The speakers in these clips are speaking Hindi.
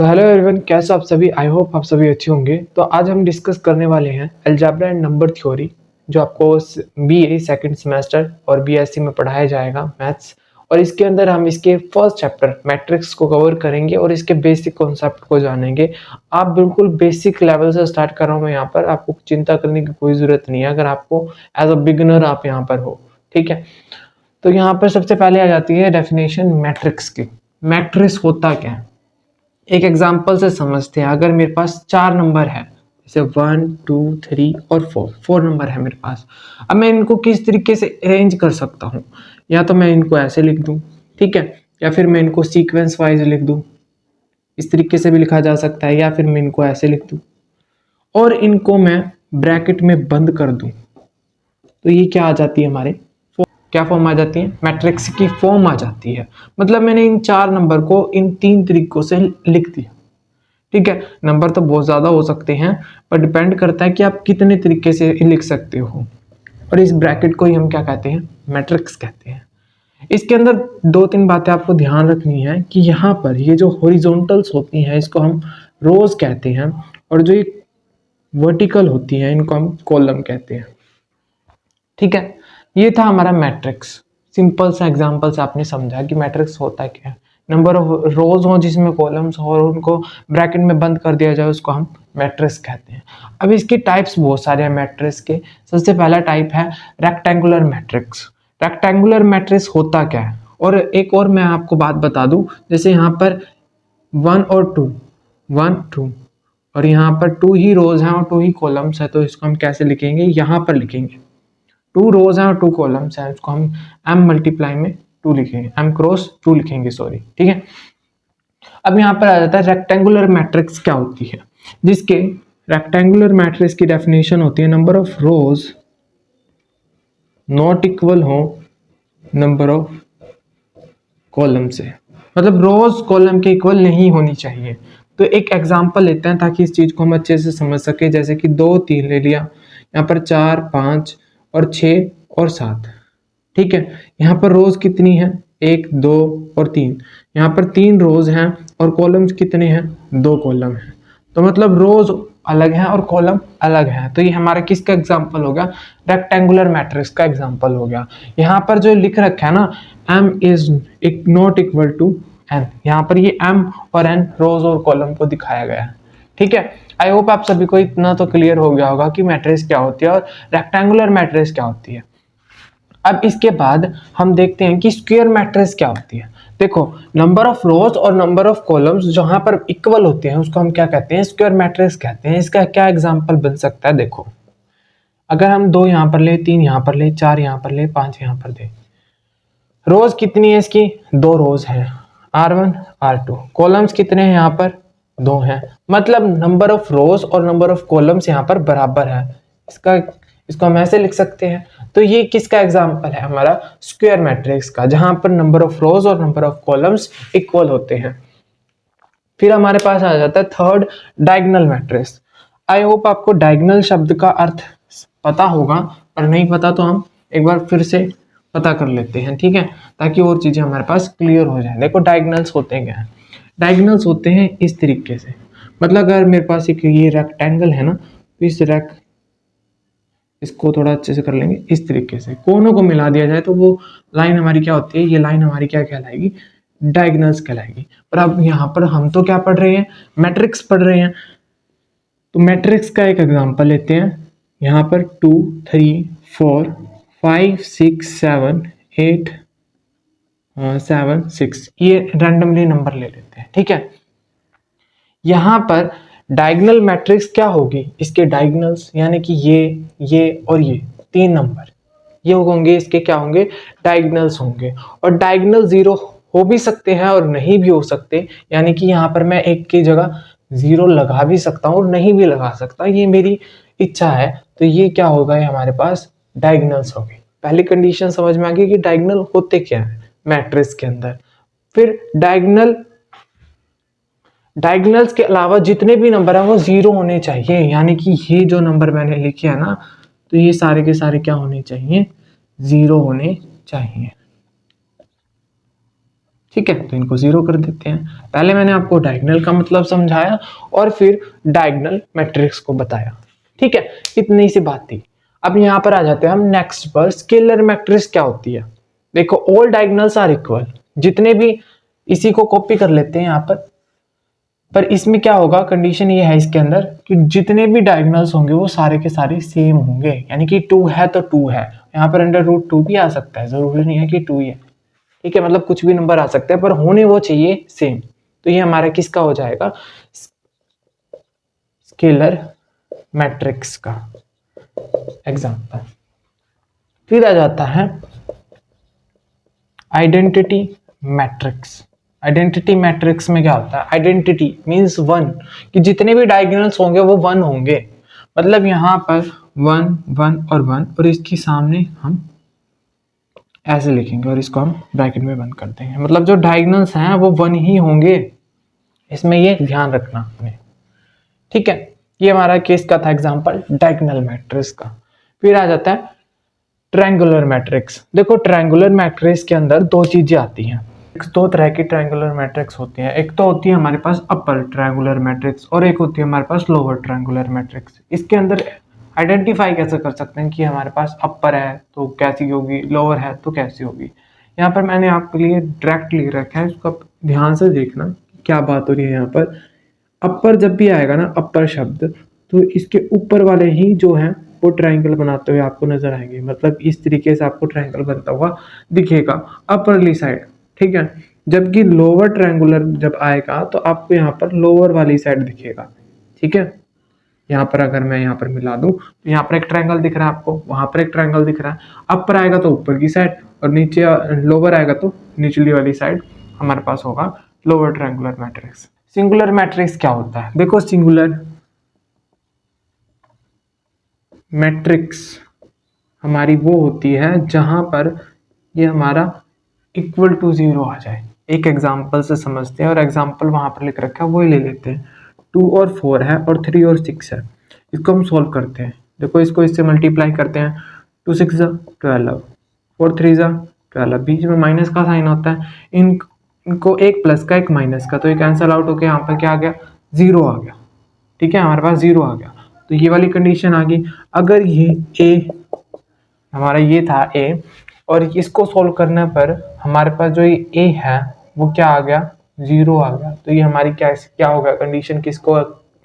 तो हेलो एवरीवन, कैसे आप सभी। आई होप आप सभी अच्छे होंगे। तो आज हम डिस्कस करने वाले हैं अलजेब्रा एंड नंबर थ्योरी, जो आपको बीए सेकंड सेमेस्टर और बीएससी में पढ़ाया जाएगा मैथ्स। और इसके अंदर हम इसके फर्स्ट चैप्टर मैट्रिक्स को कवर करेंगे और इसके बेसिक कॉन्सेप्ट को जानेंगे। आप बिल्कुल बेसिक लेवल से स्टार्ट कर रहा हूँ मैं यहाँ पर, आपको चिंता करने की कोई ज़रूरत नहीं है अगर आपको एज अ बिगिनर आप यहाँ पर हो। ठीक है, तो यहाँ पर सबसे पहले आ जाती है डेफिनेशन मैट्रिक्स की। मैट्रिक्स होता क्या है, एक एग्जाम्पल से समझते हैं। अगर मेरे पास 4 नंबर है, जैसे 1 2 3 और 4 नंबर है मेरे पास। अब मैं इनको किस तरीके से अरेंज कर सकता हूँ, या तो मैं इनको ऐसे लिख दूँ, ठीक है, या फिर मैं इनको सीक्वेंस वाइज लिख दूँ, इस तरीके से भी लिखा जा सकता है, या फिर मैं इनको ऐसे लिख दूँ और इनको मैं ब्रैकेट में बंद कर दूँ। तो ये क्या आ जाती है, हमारे क्या फॉर्म आ जाती है, मैट्रिक्स की फॉर्म आ जाती है। मतलब मैंने इन 4 नंबर को इन 3 तरीकों से लिख दिया। ठीक है, नंबर तो बहुत ज़्यादा हो सकते हैं, पर डिपेंड करता है कि आप कितने तरीके से लिख सकते हो। और इस ब्रैकेट को ही हम क्या कहते हैं, मैट्रिक्स कहते हैं। इसके अंदर 2-3 बातें आपको ध्यान रखनी है कि यहाँ पर ये जो हॉरिजॉन्टल्स होती हैं इसको हम रोज कहते हैं, और जो ये वर्टिकल होती हैं इनको हम कॉलम कहते हैं। ठीक है, ये था हमारा मैट्रिक्स। सिंपल सा एग्जांपल से आपने समझा कि मैट्रिक्स होता क्या है। नंबर ऑफ रोज हो जिसमें कॉलम्स हो और उनको ब्रैकेट में बंद कर दिया जाए, उसको हम मैट्रिक्स कहते हैं। अब इसके टाइप्स बहुत सारे हैं मैट्रिक्स के। सबसे पहला टाइप है रेक्टेंगुलर मैट्रिक्स। रेक्टेंगुलर मैट्रिक्स होता क्या है, और एक और मैं आपको बात बता दूं, जैसे यहाँ पर 1 और 2, 1 2, और यहाँ पर 2 ही रोज हैं और 2 ही कॉलम्स है, तो इसको हम कैसे लिखेंगे, यहाँ पर लिखेंगे 2 रोज हैं और 2 कॉलम्स हैं, उसको हम m मल्टीप्लाई में 2 लिखेंगे, m क्रॉस 2 लिखेंगे, सॉरी। ठीक है, अब यहाँ पर आ जाता है रेक्टेंगुलर मैट्रिक्स क्या होती है, जिसके रेक्टेंगुलर मैट्रिक्स की डेफिनेशन होती है number of rose not equal हो नंबर ऑफ कॉलम से। मतलब रोज कॉलम के इक्वल नहीं होनी चाहिए। तो एक एग्जांपल लेते हैं ताकि इस चीज को हम अच्छे से समझ सके। जैसे कि 2 3 ले लिया, यहाँ पर 4 5 और 6 और 7। ठीक है, यहाँ पर रोज कितनी है, 1 2 और 3। यहाँ पर 3 रोज हैं और कॉलम्स कितने हैं, 2 कॉलम हैं। तो मतलब रोज अलग है और कॉलम अलग है। तो ये हमारा किसका एग्जांपल हो गया, रेक्टेंगुलर मैट्रिक्स का एग्जांपल हो गया। यहाँ पर जो लिख रखा है ना, m is not equal to n, यहाँ पर ये m और n रोज और कॉलम को दिखाया गया है। ठीक है, आई होप आप सभी को इतना तो क्लियर हो गया होगा कि मैट्रिक्स क्या होती है और रेक्टेंगुलर मैट्रिक्स क्या होती है। अब इसके बाद हम देखते हैं कि स्क्वायर मैट्रिक्स क्या होती है। देखो, नंबर ऑफ रोज और नंबर ऑफ कॉलम्स जहां पर इक्वल होते हैं उसको हम क्या कहते हैं, स्क्वायर मैट्रिक्स कहते हैं। इसका क्या एग्जांपल बन सकता है, देखो अगर हम 2 यहाँ पर ले, 3 यहाँ पर ले, 4 यहाँ पर ले, 5 यहाँ पर दे, रोज कितनी है इसकी, 2 रोज है, R1 R2। कॉलम्स कितने हैं यहाँ पर, 2 हैं। मतलब नंबर ऑफ रोज और नंबर ऑफ कॉलम्स यहाँ पर बराबर है। इसको हम ऐसे लिख सकते हैं। तो ये किसका एग्जांपल है, हमारा स्क्वायर मैट्रिक्स का, जहां पर नंबर ऑफ रोज और नंबर ऑफ कॉलम्स इक्वल होते हैं। फिर हमारे पास आ जाता है third, diagonal matrix. I hope आपको डायगोनल शब्द का अर्थ पता होगा, पर नहीं पता तो हम एक बार फिर से पता कर लेते हैं। ठीक है, ताकि और चीजें हमारे पास क्लियर हो जाए। देखो डायगोनल्स होते क्या हैं, डायगोनल्स होते हैं इस तरीके से। मतलब अगर मेरे पास एक ये रेक्टेंगल है ना, तो इसको थोड़ा अच्छे से कर लेंगे, इस तरीके से कोनों को मिला दिया जाए तो वो लाइन हमारी क्या होती है, ये लाइन हमारी क्या कहलाएगी, डायगोनल्स कहलाएगी। पर अब यहाँ पर हम तो क्या पढ़ रहे हैं, मैट्रिक्स पढ़ रहे हैं। तो मैट्रिक्स का एक एग्जांपल लेते हैं। यहाँ पर 2 3 4 5 6 7 8 7 6, ये रैंडमली नंबर ले लेते हैं। ठीक है, यहाँ पर डायगोनल मैट्रिक्स क्या होगी, इसके डायगोनल्स यानी कि ये और ये 3 नंबर, ये होंगे इसके क्या होंगे, डायगोनल्स होंगे। और डायगोनल 0 हो भी सकते हैं और नहीं भी हो सकते, यानी कि यहाँ पर मैं एक की जगह 0 लगा भी सकता हूँ और नहीं भी लगा सकता, ये मेरी इच्छा है। तो ये क्या होगा, ये हमारे पास डायगोनल्स होंगे। पहली कंडीशन समझ में आ गई कि डायगोनल होते क्या है मैट्रिक्स के अंदर। फिर डायगोनल्स के अलावा जितने भी नंबर है वो 0 होने चाहिए, यानी कि ये जो नंबर मैंने लिखे है ना, तो ये सारे के सारे क्या होने चाहिए, 0 होने चाहिए। ठीक है, तो इनको 0 कर देते हैं। पहले मैंने आपको डायगोनल का मतलब समझाया और फिर डायगोनल मैट्रिक्स को बताया। ठीक है, इतनी सी बात थी। अब यहाँ पर आ जाते हैं हम नेक्स्ट पर, स्केलर मैट्रिक्स क्या होती है। देखो, ऑल डायगोनल्स आर इक्वल, जितने भी, इसी को कॉपी कर लेते हैं यहाँ पर इसमें क्या होगा, कंडीशन ये है इसके अंदर कि जितने भी डायगोनल्स होंगे वो सारे के सारे सेम होंगे, यानी कि 2 है तो 2 है। यहाँ पर अंडर रूट 2 भी आ सकता है, जरूरी नहीं है कि 2 ही है। ठीक है, मतलब कुछ भी नंबर आ सकते हैं पर होने वो चाहिए सेम। तो ये हमारा किसका हो जाएगा, स्केलर मैट्रिक्स का एग्जांपल। फिर आ जाता है आइडेंटिटी मैट्रिक्स। आइडेंटिटी मैट्रिक्स में क्या होता है, आइडेंटिटी मींस 1, कि जितने भी डायगोनल्स होंगे वो 1 होंगे। मतलब यहाँ पर 1 1 और 1 और इसके सामने हम ऐसे लिखेंगे और इसको हम ब्रैकेट में बंद कर देंगे। मतलब जो डायगोनल्स हैं वो 1 ही होंगे, इसमें ये ध्यान रखना हमें। ठीक है, ये हमारा केस का था एग्जांपल डायगोनल मैट्रिक्स का। फिर आ जाता है ट्रायंगुलर मैट्रिक्स। देखो, ट्रायंगुलर मैट्रिक्स के अंदर दो चीजें आती हैं। दो तरह की ट्रायंगुलर मैट्रिक्स होती है, एक तो होती है हमारे पास अपर ट्रायंगुलर मैट्रिक्स और एक होती है हमारे पास लोअर ट्रायंगुलर मैट्रिक्स। इसके अंदर आइडेंटिफाई कैसे कर सकते हैं कि हमारे पास अपर है तो कैसी होगी, लोअर है तो कैसी होगी। यहाँ पर मैंने आपके लिए डायरेक्ट लिख रखा है, इसको ध्यान से देखना क्या बात हो रही है। यहाँ पर अपर जब भी आएगा ना, अपर शब्द, तो इसके ऊपर वाले ही जो है वो ट्रायंगल बनाते हुए आपको नजर आएंगे। मतलब इस तरीके से आपको ट्रायंगल बनता हुआ दिखेगा अपरली साइड। ठीक है, जबकि लोअर ट्रायंगुलर जब आएगा तो आपको यहाँ पर लोअर वाली साइड दिखेगा। ठीक है, यहाँ पर अगर मैं यहाँ पर मिला दूं तो यहाँ पर एक ट्रायंगल दिख रहा है आपको, वहां पर एक ट्रायंगल दिख रहा है। अपर आएगा तो ऊपर की साइड और नीचे लोअर आएगा तो निचली वाली साइड हमारे पास होगा lower triangular matrix. Singular matrix क्या होता है, देखो सिंगुलर मैट्रिक्स हमारी वो होती है जहां पर ये हमारा इक्वल टू 0 आ जाए। एक एग्जांपल से समझते हैं और एग्जांपल वहां पर लिख रखा है वही ले लेते हैं। 2 और 4 है और 3 और 6 है, इसको हम सॉल्व करते हैं। देखो, इसको इससे मल्टीप्लाई करते हैं, 2 6 12, 4 3 12, बीच में माइनस का साइन होता है। इनको एक प्लस का एक माइनस का, तो ये कैंसल आउट होकर यहाँ पर क्या आ गया, 0 आ गया। ठीक है, हमारे पास 0 आ गया, तो ये वाली कंडीशन आ गई। अगर ये ए हमारा ये था ए और इसको सोल्व करने पर हमारे पास जो ये ए है वो क्या आ गया, 0 आ गया। तो ये हमारी क्या होगा, कंडीशन किसको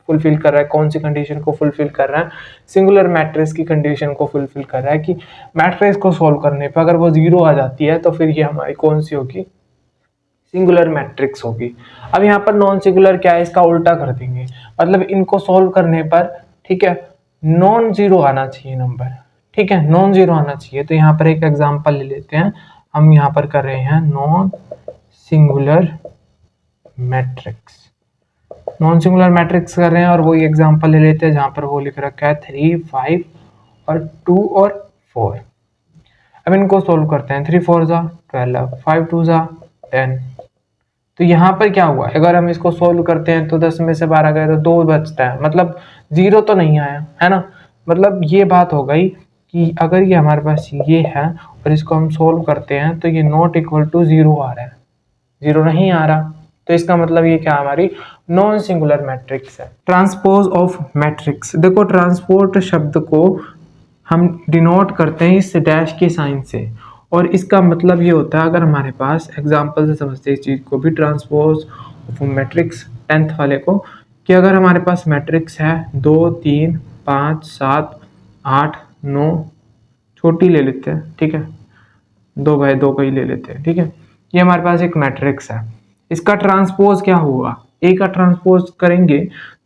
फुलफिल कर रहा है, कौन सी कंडीशन को फुलफिल कर रहा है, सिंगुलर मैट्रिक्स की कंडीशन को फुलफिल कर रहा है कि मैट्रिक्स को सोल्व करने पर अगर वो 0 आ जाती है तो फिर ये हमारी कौन सी होगी, सिंगुलर मैट्रिक्स होगी। अब यहाँ पर नॉन सिंगुलर क्या है, इसका उल्टा कर देंगे। मतलब इनको सोल्व करने पर, ठीक है, नॉन जीरो आना चाहिए नंबर। ठीक है, नॉन जीरो आना चाहिए। तो यहाँ पर एक एग्जांपल ले लेते हैं, हम यहाँ पर कर रहे हैं non singular matrix. Non singular matrix कर रहे हैं और वही एग्जांपल ले लेते हैं जहां पर वो लिख रखा है 3 5 और 2 और 4। अब इनको सोल्व करते हैं, 3 4 12, 5 2 10। तो यहाँ पर क्या हुआ, अगर हम इसको सोल्व करते हैं तो 10 में से 12 गए तो 2 बचता है, मतलब 0 तो नहीं आया है ना। मतलब ये बात हो गई कि अगर ये हमारे पास ये है और इसको हम सोल्व करते हैं तो ये नॉट इक्वल टू 0 आ रहा है, 0 नहीं आ रहा। तो इसका मतलब ये क्या हमारी नॉन सिंगुलर मैट्रिक्स है। ट्रांसपोज ऑफ मैट्रिक्स, देखो ट्रांसपोर्ट शब्द को हम डिनोट करते हैं इस डैश के साइन से, और इसका मतलब ये होता है, अगर हमारे पास एग्जांपल से समझते हैं इस चीज को भी, ट्रांसपोज ऑफ मैट्रिक्स 10th वाले को, कि अगर हमारे पास मैट्रिक्स है 2 3 5 7 8 9, छोटी ले लेते हैं, ठीक है, 2 बाय 2 का ही ले लेते हैं। ठीक है, ये हमारे पास एक मैट्रिक्स है, इसका ट्रांसपोज क्या होगा, ए का ट्रांसपोज करेंगे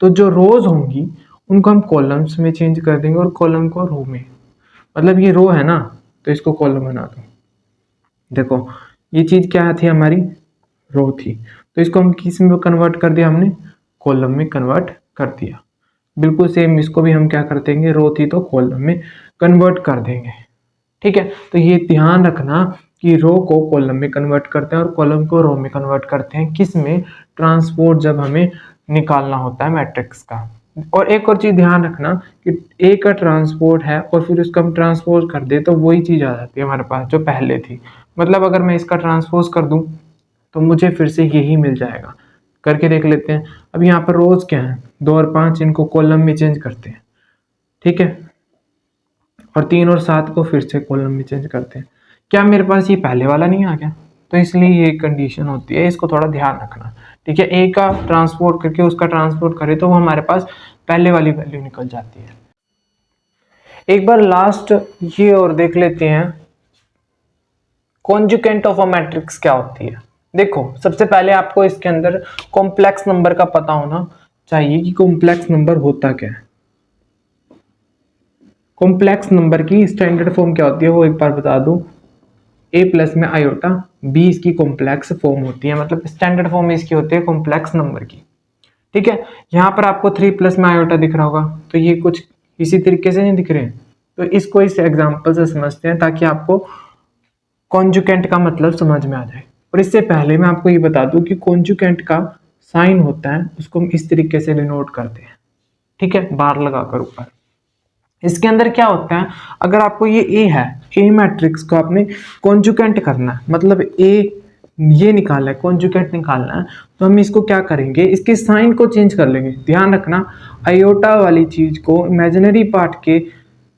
तो जो रोज होंगी उनको हम कॉलम्स में चेंज कर देंगे और कॉलम को रो में। मतलब ये रो है ना तो इसको कॉलम बना दो। देखो, ये चीज क्या थी, हमारी रो थी, तो इसको हम किस में कन्वर्ट कर दिया, हमने कॉलम में कन्वर्ट कर दिया। बिल्कुल सेम इसको भी हम क्या कर देंगे, रो थी तो कॉलम में कन्वर्ट कर देंगे। ठीक है, तो ये ध्यान रखना कि रो को कॉलम में कन्वर्ट करते हैं और कॉलम को रो में कन्वर्ट करते हैं, किस में, ट्रांसपोर्ट जब हमें निकालना होता है मैट्रिक्स का। और एक और चीज ध्यान रखना कि ए का ट्रांसपोर्ट है और फिर उसका हम ट्रांसपोज कर दे तो वही चीज आ जाती है हमारे पास जो पहले थी। मतलब अगर मैं इसका ट्रांसपोज कर दूं तो मुझे फिर से यही मिल जाएगा। करके देख लेते हैं। अब यहाँ पर रोज क्या है, 2 और 5, इनको कॉलम में चेंज करते हैं, ठीक है, और 3 और 7 को फिर से कॉलम में चेंज करते हैं। क्या मेरे पास ये पहले वाला नहीं आ गया? तो इसलिए ये कंडीशन होती है, इसको थोड़ा ध्यान रखना, ठीक है। ए का ट्रांसपोर्ट करके उसका ट्रांसपोर्ट करें तो वो हमारे पास पहले वाली वैल्यू निकल जाती है। एक बार लास्ट ये और देख लेते हैं, कॉन्जुगेंट ऑफ अ मैट्रिक्स क्या होती है। देखो सबसे पहले आपको इसके अंदर कॉम्प्लेक्स नंबर का पता होना चाहिए कि कॉम्प्लेक्स नंबर होता क्या है। कॉम्प्लेक्स नंबर की स्टैंडर्ड फॉर्म क्या होती है वो एक बार बता दूं, a प्लस में आयोटा, b इसकी कॉम्प्लेक्स फॉर्म होती है, मतलब स्टैंडर्ड फॉर्म इसकी होती है कॉम्प्लेक्स नंबर की, ठीक है। यहाँ पर आपको 3 प्लस में आयोटा दिख रहा होगा, तो ये कुछ इसी तरीके से नहीं दिख रहे हैं, तो इसको इस एग्जांपल से समझते हैं ताकि आपको कॉन्जुगेंट का मतलब समझ में आ जाए। और इससे पहले मैं आपको ये बता दूं कि कॉन्जुगेंट का साइन होता है, उसको हम इस तरीके से डिनोट करते हैं, ठीक है, बार लगाकर ऊपर। इसके अंदर क्या होता है, अगर आपको ये ए है, ए मैट्रिक्स को आपने कॉन्जुगेंट करना है, मतलब ए ये निकालना है, कॉन्जुगेंट निकालना है, तो हम इसको क्या करेंगे, इसके साइन को चेंज कर लेंगे। ध्यान रखना, आयोटा वाली चीज को इमेजिनरी पार्ट के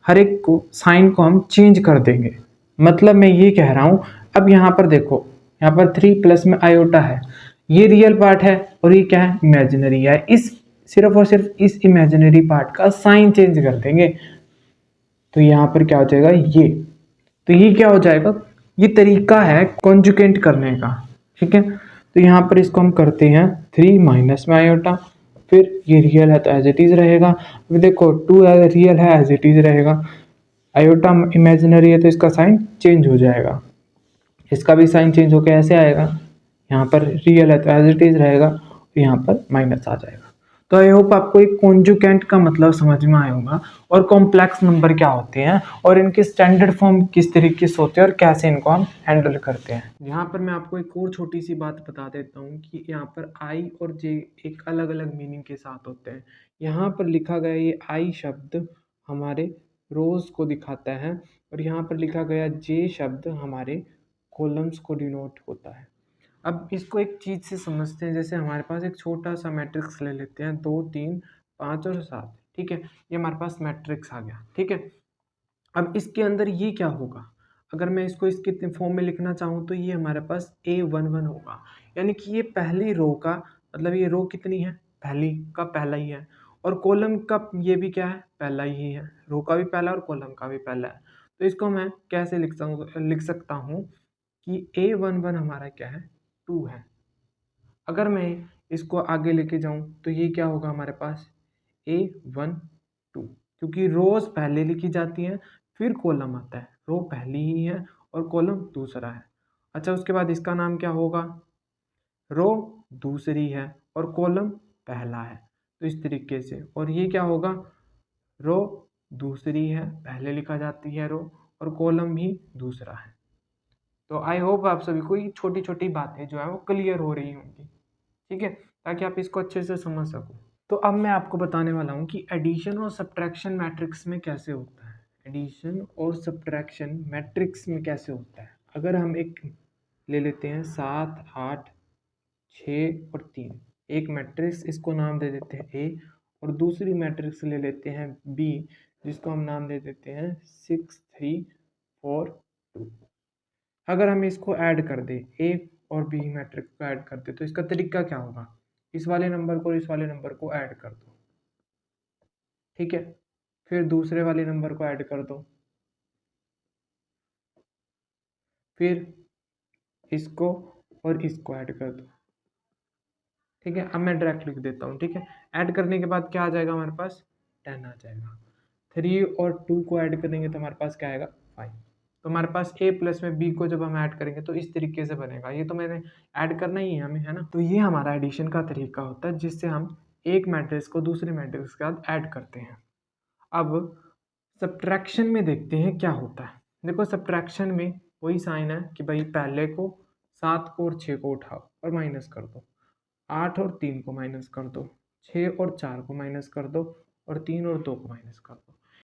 हर एक को साइन को हम चेंज कर देंगे। मतलब मैं ये कह रहा हूं, अब यहाँ पर देखो, यहाँ पर 3 प्लस में आयोटा है, ये रियल पार्ट है और ये क्या है, इमेजिनरी है। इस सिर्फ और सिर्फ इस इमेजिनरी पार्ट का साइन चेंज कर देंगे, तो यहाँ पर क्या हो जाएगा ये, तो ये क्या हो जाएगा, ये तरीका है कॉन्जुगेंट करने का, ठीक है। तो यहाँ पर इसको हम करते हैं 3 माइनस में आयोटा, फिर ये रियल है तो एज इट इज रहेगा। अभी देखो 2 रियल है, एज इट इज रहेगा। आयोटा इमेजिनरी है तो इसका साइन चेंज हो जाएगा, इसका भी साइन चेंज होकर ऐसे आएगा। यहाँ पर रियल है तो एज इट इज रहेगा, तो यहाँ पर माइनस आ जाएगा। तो आई होप आपको एक कॉन्जुगेंट का मतलब समझ में आया होगा, और कॉम्प्लेक्स नंबर क्या होते हैं और इनके स्टैंडर्ड फॉर्म किस तरीके से होते हैं और कैसे इनको हम हैंडल करते हैं। यहाँ पर मैं आपको एक और छोटी सी बात बता देता हूँ कि यहाँ पर आई और जे एक अलग अलग मीनिंग के साथ होते हैं। यहाँ पर लिखा गया ये आई शब्द हमारे रोज को दिखाता है, और यहाँ पर लिखा गया जे शब्द हमारे कॉलम्स को डिनोट होता है। अब इसको एक चीज़ से समझते हैं, जैसे हमारे पास एक छोटा सा मैट्रिक्स ले लेते हैं, 2 3 5 और 7, ठीक है, ये हमारे पास मैट्रिक्स आ गया, ठीक है। अब इसके अंदर ये क्या होगा, अगर मैं इसको इसके फॉर्म में लिखना चाहूँ तो ये हमारे पास A11 होगा, यानी कि ये पहली रो का, मतलब ये रो कितनी है, पहली का पहला ही है, और कॉलम का ये भी क्या है, पहला ही है, रो का भी पहला और कॉलम का भी पहला है। तो इसको मैं कैसे लिख सकता हूँ कि A11 हमारा क्या है, 2 है। अगर मैं इसको आगे लेके जाऊं तो ये क्या होगा हमारे पास, A12, क्योंकि रोज पहले लिखी जाती हैं फिर कॉलम आता है, रो पहली ही है और कॉलम दूसरा है। अच्छा, उसके बाद इसका नाम क्या होगा, रो दूसरी है और कॉलम पहला है, तो इस तरीके से। और ये क्या होगा, रो दूसरी है, पहले लिखा जाती है रो, और कॉलम भी दूसरा है। तो आई होप आप सभी को ये छोटी छोटी बातें जो है वो क्लियर हो रही होंगी, ठीक है, ताकि आप इसको अच्छे से समझ सको। तो अब मैं आपको बताने वाला हूँ कि एडिशन और सब्ट्रैक्शन मैट्रिक्स में कैसे होता है। एडिशन और सब्ट्रैक्शन मैट्रिक्स में कैसे होता है, अगर हम एक ले लेते हैं 7 8 6 और 3, एक मैट्रिक्स, इसको नाम दे देते हैं ए, और दूसरी मैट्रिक्स ले लेते हैं बी, जिसको हम नाम दे देते हैं 6 3 4 2। अगर हम इसको ऐड कर दें, ए और बी मैट्रिक्स को ऐड कर दें, तो इसका तरीका क्या होगा, इस वाले नंबर को और इस वाले नंबर को ऐड कर दो, ठीक है, फिर दूसरे वाले नंबर को ऐड कर दो, फिर इसको और इसको ऐड कर दो, ठीक है। अब मैं डायरेक्ट लिख देता हूँ, ठीक है। ऐड करने के बाद क्या आ जाएगा हमारे पास, 10 आ जाएगा। 3 और 2 को ऐड करेंगे तो हमारे पास क्या आएगा, 5। तो हमारे पास a प्लस में b को जब हम ऐड करेंगे तो इस तरीके से बनेगा, ये तो मैंने ऐड करना ही है हमें, है ना। तो ये हमारा एडिशन का तरीका होता है, जिससे हम एक मैट्रिक्स को दूसरे मैट्रिक्स के साथ ऐड करते हैं। अब सब्ट्रैक्शन में देखते हैं क्या होता है। देखो सब्ट्रैक्शन में वही साइन है कि भाई पहले को 7 को और 6 को उठाओ और माइनस कर दो, 8 और 3 को माइनस कर दो, 6 और 4 को माइनस कर दो, और 3 और 2 को माइनस कर दो।